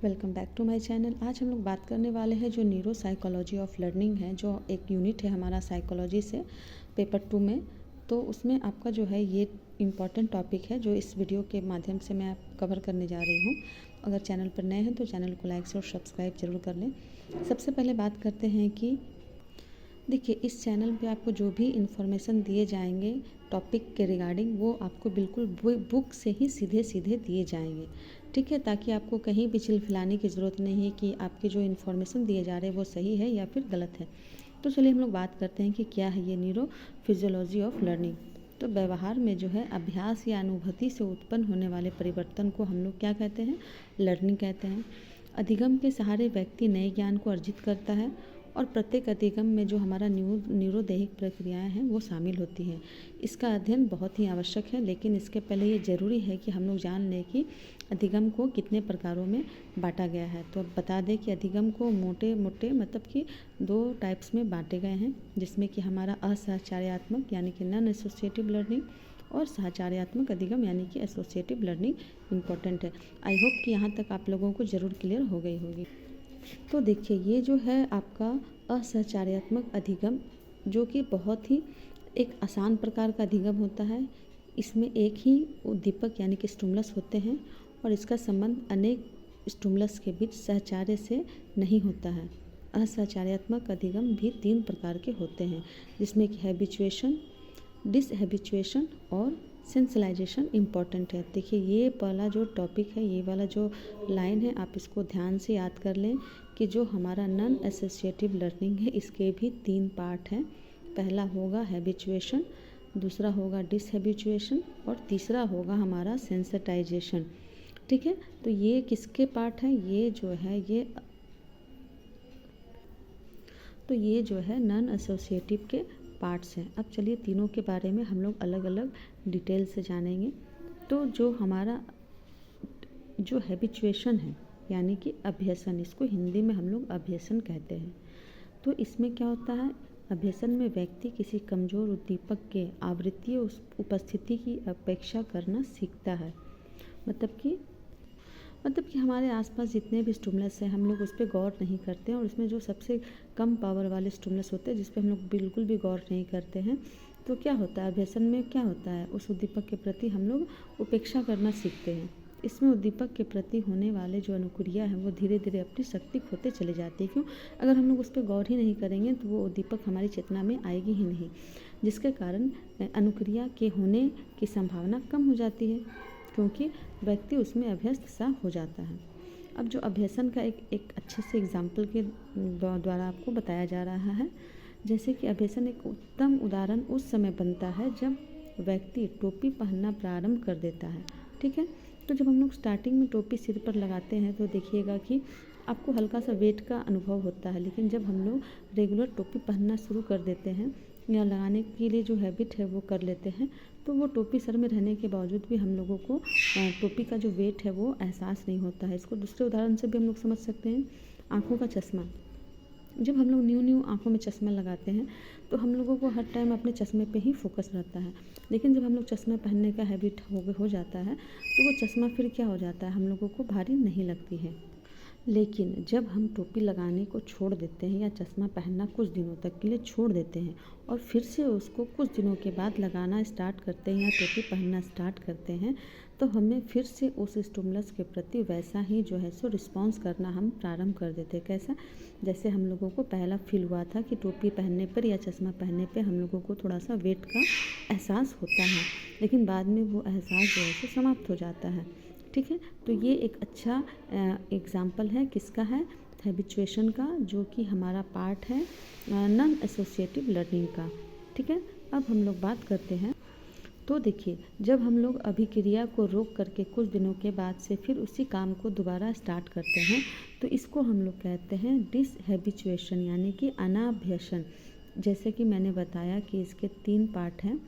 Welcome back to my channel. आज हम लोग बात करने वाले हैं जो न्यूरो साइकोलॉजी ऑफ लर्निंग है, जो एक यूनिट है हमारा साइकोलॉजी से पेपर 2 में। तो उसमें आपका जो है ये इम्पॉर्टेंट टॉपिक है जो इस वीडियो के माध्यम से मैं कवर करने जा रही हूँ। अगर चैनल पर नए हैं तो चैनल को लाइक और सब्सक्राइब जरूर कर लें। सबसे पहले बात करते हैं कि देखिए, इस चैनल पे आपको जो भी इन्फॉर्मेशन दिए जाएंगे टॉपिक के रिगार्डिंग, वो आपको बिल्कुल बुक से ही सीधे सीधे दिए जाएंगे, ठीक है। ताकि आपको कहीं भी चिलफिलाने की ज़रूरत नहीं है कि आपके जो इन्फॉर्मेशन दिए जा रहे हैं वो सही है या फिर गलत है। तो चलिए हम लोग बात करते हैं कि क्या है ये न्यूरो फिजियोलॉजी ऑफ लर्निंग। तो व्यवहार में जो है अभ्यास या अनुभूति से उत्पन्न होने वाले परिवर्तन को हम लोग क्या कहते हैं? लर्निंग कहते हैं। अधिगम के सहारे व्यक्ति नए ज्ञान को अर्जित करता है और प्रत्येक अधिगम में जो हमारा न्यूरोदैहिक प्रक्रियाएं हैं वो शामिल होती हैं। इसका अध्ययन बहुत ही आवश्यक है, लेकिन इसके पहले ये ज़रूरी है कि हम लोग जान लें कि अधिगम को कितने प्रकारों में बांटा गया है। तो अब बता दें कि अधिगम को मोटे मोटे मतलब कि 2 टाइप्स में बांटे गए हैं, जिसमें कि हमारा असहचार्यात्मक यानी कि नॉन एसोसिएटिव लर्निंग और सहचार्यात्मक अधिगम यानी कि एसोसिएटिव लर्निंग इम्पॉर्टेंट है। आई होप कि यहाँ तक आप लोगों को ज़रूर क्लियर हो गई होगी। तो देखिए, ये जो है आपका असहचार्यात्मक अधिगम, जो कि बहुत ही एक आसान प्रकार का अधिगम होता है। इसमें एक ही उद्दीपक यानी कि स्टिमुलस होते हैं और इसका संबंध अनेक स्टिमुलस के बीच सहचार्य से नहीं होता है। असहचार्यात्मक अधिगम भी 3 प्रकार के होते हैं, जिसमें कि हैबिचुएशन, डिसहैबिचुएशन और सेंसलाइजेशन इम्पॉर्टेंट है। देखिए, ये पहला जो टॉपिक है, ये वाला जो लाइन है, आप इसको ध्यान से याद कर लें कि जो हमारा नॉन एसोसिएटिव लर्निंग है इसके भी 3 पार्ट हैं। पहला होगा हैबिचुएशन, दूसरा होगा डिसहैबिचुएशन और तीसरा होगा हमारा सेंसिटाइजेशन, ठीक है। तो ये किसके पार्ट हैं? ये जो है नॉन एसोसिएटिव के पार्ट्स हैं। अब चलिए तीनों के बारे में हम लोग अलग अलग डिटेल से जानेंगे। तो जो हमारा जो हैबिचुएशन है यानी कि अभ्यसन, इसको हिंदी में हम लोग अभ्यसन कहते हैं। तो इसमें क्या होता है? अभ्यसन में व्यक्ति किसी कमज़ोर उद्दीपक के आवृत्तीय उपस्थिति की अपेक्षा करना सीखता है। मतलब कि हमारे आसपास जितने भी स्टिमुलस हैं हम लोग उस पर गौर नहीं करते हैं, और उसमें जो सबसे कम पावर वाले स्टिमुलस होते हैं जिस पे हम लोग बिल्कुल भी गौर नहीं करते हैं, तो क्या होता है अभ्यसन में? क्या होता है, उस उद्दीपक के प्रति हम लोग उपेक्षा करना सीखते हैं। इसमें उद्दीपक के प्रति होने वाले जो अनुक्रिया है वो धीरे धीरे अपनी शक्ति खोते चले जाती है। क्यों? अगर हम लोग उस पर गौर ही नहीं करेंगे तो वो उद्दीपक हमारी चेतना में आएगी ही नहीं, जिसके कारण अनुक्रिया के होने की संभावना कम हो जाती है, क्योंकि व्यक्ति उसमें अभ्यस्त सा हो जाता है। अब जो अभ्यसन का एक अच्छे से एग्जाम्पल के द्वारा आपको बताया जा रहा है, जैसे कि अभ्यसन एक उत्तम उदाहरण उस समय बनता है जब व्यक्ति टोपी पहनना प्रारंभ कर देता है, ठीक है। तो जब हम लोग स्टार्टिंग में टोपी सिर पर लगाते हैं तो देखिएगा कि आपको हल्का सा वेट का अनुभव होता है, लेकिन जब हम लोग रेगुलर टोपी पहनना शुरू कर देते हैं या लगाने के लिए जो हैबिट है वो कर लेते हैं, तो वो टोपी सर में रहने के बावजूद भी हम लोगों को टोपी का जो वेट है वो एहसास नहीं होता है। इसको दूसरे उदाहरण से भी हम लोग समझ सकते हैं। आँखों का चश्मा, जब हम लोग न्यू आँखों में चश्मा लगाते हैं तो हम लोगों को हर टाइम अपने चश्मे पे ही फोकस रहता है, लेकिन जब हम लोग चश्मा पहनने का हैबिट हो जाता है तो वो चश्मा फिर क्या हो जाता है, हम लोगों को भारी नहीं लगती है। लेकिन जब हम टोपी लगाने को छोड़ देते हैं या चश्मा पहनना कुछ दिनों तक के लिए छोड़ देते हैं और फिर से उसको कुछ दिनों के बाद लगाना स्टार्ट करते हैं या टोपी पहनना स्टार्ट करते हैं, तो हमें फिर से उस स्टिमुलस के प्रति वैसा ही जो है सो रिस्पॉन्स करना हम प्रारंभ कर देते हैं। कैसा? जैसे हम लोगों को पहला फील हुआ था कि टोपी पहनने पर या चश्मा पहनने पर हम लोगों को थोड़ा सा वेट का एहसास होता है, लेकिन बाद में वो एहसास जो है सो समाप्त हो जाता है, ठीक है। तो ये एक अच्छा एग्जाम्पल है, किसका है? हैबिचुएशन का, जो कि हमारा पार्ट है नॉन एसोसिएटिव लर्निंग का, ठीक है। अब हम लोग बात करते हैं। तो देखिए, जब हम लोग अभिक्रिया को रोक करके कुछ दिनों के बाद से फिर उसी काम को दोबारा स्टार्ट करते हैं तो इसको हम लोग कहते हैं डिसहैबिचुएशन यानी कि अनाभ्यसन। जैसे कि मैंने बताया कि इसके 3 पार्ट हैं,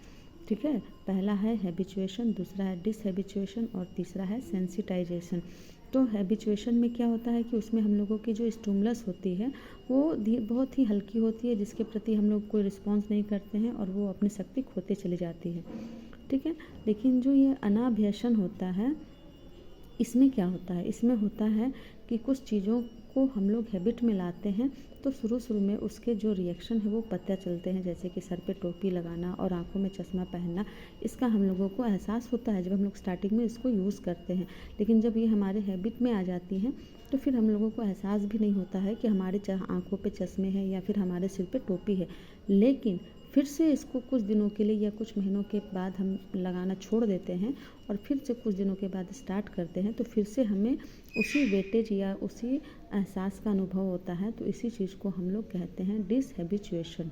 ठीक है। पहला है हैबिचुएशन, दूसरा है डिसहैबिचुएशन और तीसरा है सेंसिटाइजेशन। तो हैबिचुएशन में क्या होता है कि उसमें हम लोगों की जो स्टिमुलस होती है वो बहुत ही हल्की होती है, जिसके प्रति हम लोग कोई रिस्पॉन्स नहीं करते हैं और वो अपनी शक्ति खोते चली जाती है, ठीक है। लेकिन जो ये अनाभ्यसन होता है इसमें क्या होता है, इसमें होता है कि कुछ चीज़ों को हम लोग हैबिट में लाते हैं तो शुरू में उसके जो रिएक्शन है वो पता चलते हैं, जैसे कि सर पे टोपी लगाना और आँखों में चश्मा पहनना। इसका हम लोगों को एहसास होता है जब हम लोग स्टार्टिंग में इसको यूज़ करते हैं, लेकिन जब ये हमारे हैबिट में आ जाती हैं तो फिर हम लोगों को एहसास भी नहीं होता है कि हमारे आँखों पे चश्मे हैं या फिर हमारे सिर पे टोपी है। लेकिन फिर से इसको कुछ दिनों के लिए या कुछ महीनों के बाद हम लगाना छोड़ देते हैं और फिर से कुछ दिनों के बाद स्टार्ट करते हैं तो फिर से हमें उसी वेटेज या उसी एहसास का अनुभव होता है। तो इसी चीज़ को हम लोग कहते हैं डिसहैबिचुएशन।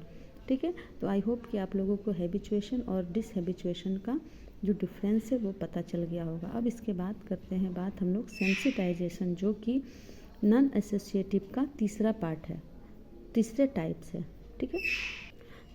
ठीक है, तो आई होप कि आप लोगों को हैबिचुएशन और डिसहैबिचुएशन का जो डिफरेंस है वो पता चल गया होगा। अब इसके बाद करते हैं बात हम लोग सेंसिटाइजेशन, जो कि नॉन एसोसिएटिव का तीसरा पार्ट है, तीसरे टाइप्स है। ठीक है,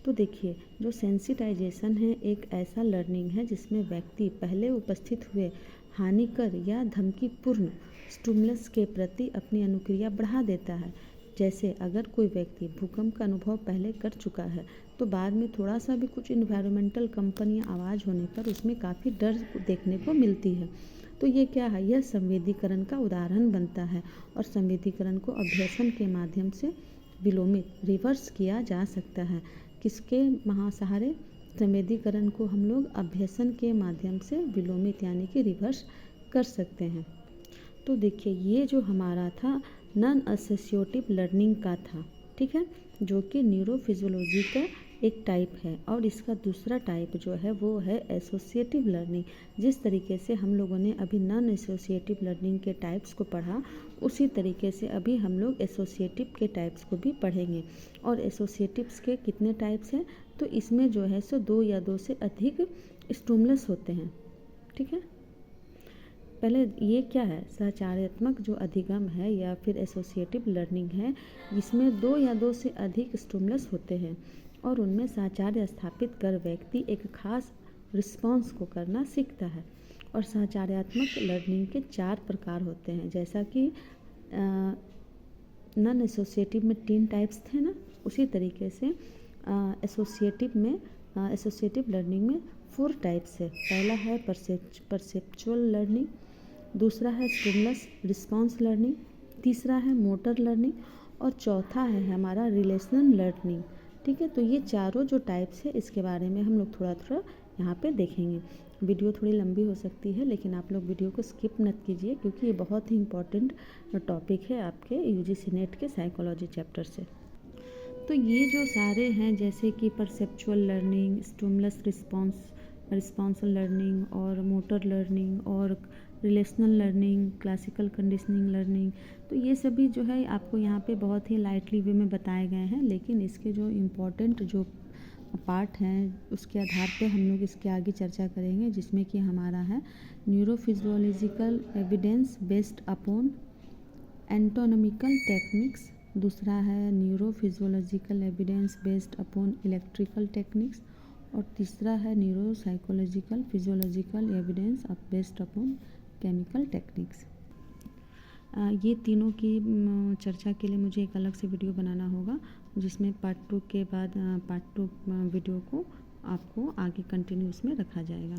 तो देखिए जो सेंसिटाइजेशन है एक ऐसा लर्निंग है जिसमें व्यक्ति पहले उपस्थित हुए हानिकर या धमकीपूर्ण स्टिमुलस के प्रति अपनी अनुक्रिया बढ़ा देता है। जैसे अगर कोई व्यक्ति भूकंप का अनुभव पहले कर चुका है तो बाद में थोड़ा सा भी कुछ इन्वायरमेंटल कंपन या आवाज़ होने पर उसमें काफ़ी डर देखने को मिलती है। तो ये क्या है, यह संवेदीकरण का उदाहरण बनता है और संवेदीकरण को अभ्यसन के माध्यम से विलोमित रिवर्स किया जा सकता है। किसके महासहारे, संवेदीकरण को हम लोग अभ्यसन के माध्यम से विलोमित यानी कि रिवर्स कर सकते हैं। तो देखिए ये जो हमारा था नॉन एसोसिएटिव लर्निंग का था, ठीक है, जो कि न्यूरोफिजियोलॉजी का एक टाइप है। और इसका दूसरा टाइप जो है वो है एसोसिएटिव लर्निंग। जिस तरीके से हम लोगों ने अभी नॉन एसोसिएटिव लर्निंग के टाइप्स को पढ़ा उसी तरीके से अभी हम लोग एसोसिएटिव के टाइप्स को भी पढ़ेंगे। और एसोसिएटिव्स के कितने टाइप्स हैं, तो इसमें जो है सो 2 या 2 से अधिक स्टिमुलस होते हैं। ठीक है, पहले ये क्या है, सहचार्यात्मक जो अधिगम है या फिर एसोसिएटिव लर्निंग है, जिसमें 2 या 2 से अधिक स्टिमुलस होते हैं और उनमें साहचर्य स्थापित कर व्यक्ति एक खास रिस्पॉन्स को करना सीखता है। और सहचार्यात्मक लर्निंग के 4 प्रकार होते हैं, जैसा कि नॉन एसोसिएटिव में 3 टाइप्स थे ना, उसी तरीके से एसोसिएटिव लर्निंग में 4 टाइप्स है। पहला है परसेप्चुअल लर्निंग, दूसरा है स्टिमुलस रिस्पॉन्स लर्निंग, तीसरा है मोटर लर्निंग और चौथा है हमारा रिलेशनल लर्निंग। ठीक है, तो ये चारों जो टाइप्स है इसके बारे में हम लोग थोड़ा थोड़ा यहाँ पे देखेंगे। वीडियो थोड़ी लंबी हो सकती है लेकिन आप लोग वीडियो को स्किप मत कीजिए क्योंकि ये बहुत ही इम्पॉर्टेंट टॉपिक है आपके यूजीसी नेट के साइकोलॉजी चैप्टर से। तो ये जो सारे हैं जैसे कि perceptual learning, stimulus response learning और मोटर लर्निंग और relational learning, classical conditioning learning, तो ये सभी जो है आपको यहाँ पे बहुत ही लाइटली वे में बताए गए हैं। लेकिन इसके जो इम्पोर्टेंट जो पार्ट हैं उसके आधार पे हम लोग इसके आगे चर्चा करेंगे, जिसमें कि हमारा है neurophysiological evidence based upon anatomical techniques, दूसरा है neurophysiological evidence based upon electrical techniques और तीसरा है neuropsychological physiological evidence based upon chemical techniques. ये तीनों की चर्चा के लिए मुझे एक अलग से वीडियो बनाना होगा, जिसमें पार्ट 2 के बाद पार्ट 2 वीडियो को आपको आगे कंटिन्यूस में रखा जाएगा।